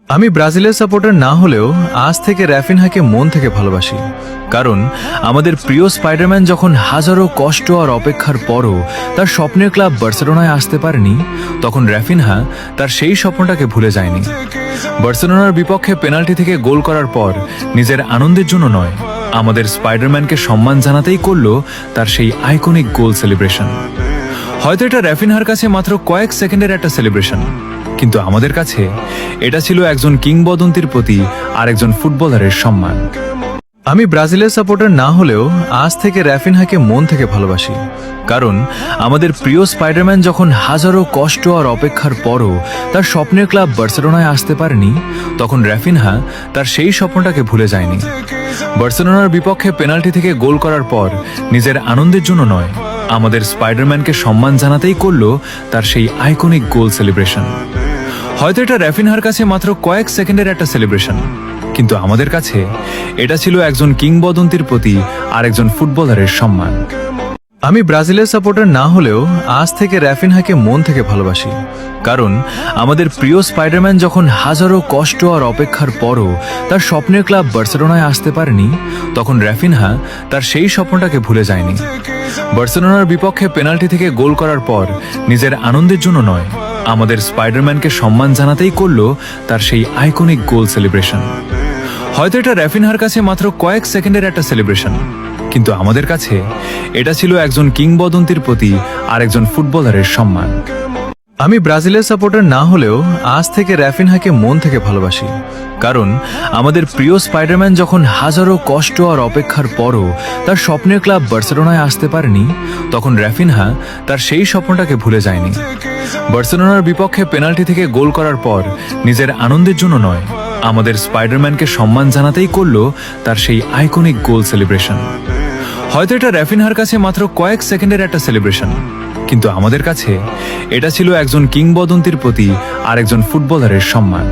আমি ব্রাজিলের সাপোর্টার না হলেও আজ থেকে রাফিনহাকে মন থেকে ভালোবাসি। কারণ আমাদের প্রিয় স্পাইডারম্যান যখন হাজারো কষ্ট আর অপেক্ষার পরও তার স্বপ্নের ক্লাব বার্সেলোনায় আসতে পারেনি, তখন রাফিনহা তার সেই স্বপ্নটাকে ভুলে যায়নি। বার্সেলোনার বিপক্ষে পেনাল্টি থেকে গোল করার পর নিজের আনন্দের জন্য নয়, আমাদের স্পাইডারম্যানকে সম্মান জানাতেই করল তার সেই আইকনিক গোল সেলিব্রেশন। হয়তো এটা রাফিনহার কাছে মাত্র কয়েক সেকেন্ডের একটা সেলিব্রেশন, কিন্তু আমাদের কাছে এটা ছিল একজন কিংবদন্তির প্রতি আরেকজন ফুটবলারের সম্মান। আমি ব্রাজিলের সাপোর্টার না হলেও আজ থেকে রাফিনহাকে মন থেকে ভালোবাসি। কারণ আমাদের প্রিয় স্পাইডারম্যান যখন হাজারো কষ্ট আর অপেক্ষার পরও তার স্বপ্নের ক্লাব বার্সেলোনায় আসতে পারেনি, তখন রাফিনহা তার সেই স্বপ্নটাকে ভুলে যায়নি। বার্সেলোনার বিপক্ষে পেনাল্টি থেকে গোল করার পর নিজের আনন্দের জন্য নয়, আমাদের স্পাইডারম্যানকে সম্মান জানাতেই করল তার সেই আইকনিক গোল সেলিব্রেশন। হয়তো এটা রাফিনহার কাছে মাত্র কয়েক সেকেন্ডের একটা সেলিব্রেশন, কিন্তু আমাদের কাছে এটা ছিল একজন কিংবদন্তির প্রতি আরেকজন ফুটবলারের সম্মান। আমি ব্রাজিলের সাপোর্টার না হলেও আজ থেকে রাফিনহাকে মন থেকে ভালোবাসি। কারণ আমাদের প্রিয় স্পাইডারম্যান যখন হাজারো কষ্ট আর অপেক্ষার পরও তার স্বপ্নের ক্লাব বার্সেলোনায় আসতে পারেনি, তখন রাফিনহা তার সেই স্বপ্নটাকে ভুলে যায়নি। বার্সেলোনার বিপক্ষে পেনাল্টি থেকে গোল করার পর নিজের আনন্দের জন্য নয়, আমাদের স্পাইডারম্যানকে সম্মান জানাতেই করল তার সেই আইকনিক গোল সেলিব্রেশন। হয়তো এটা রাফিনহার কাছে মাত্র কয়েক সেকেন্ডের একটা সেলিব্রেশন, কিন্তু আমাদের কাছে এটা ছিল একজন কিংবদন্তির প্রতি আরেকজন ফুটবলারের সম্মান। আমি ব্রাজিলের সাপোর্টার না হলেও আজ থেকে রাফিনহাকে মন থেকে ভালোবাসি। কারণ আমাদের প্রিয় স্পাইডারম্যান যখন হাজারো কষ্ট আর অপেক্ষার পরও তার স্বপ্নের ক্লাব বার্সেলোনায় আসতে পারেনি, তখন রাফিনহা তার সেই স্বপ্নটাকে ভুলে যায়নি। বার্সেলোনার বিপক্ষে পেনাল্টি থেকে গোল করার পর নিজের আনন্দের জন্য নয়, আমাদের স্পাইডারম্যানকে সম্মান জানাতেই করল তার সেই আইকনিক গোল সেলিব্রেশন। হয়তো এটা রাফিনহার কাছে মাত্র কয়েক সেকেন্ডের একটা সেলিব্রেশন, কিন্তু আমাদের কাছে এটা ছিল একজন কিংবদন্তির প্রতি আরেকজন ফুটবলারের সম্মান।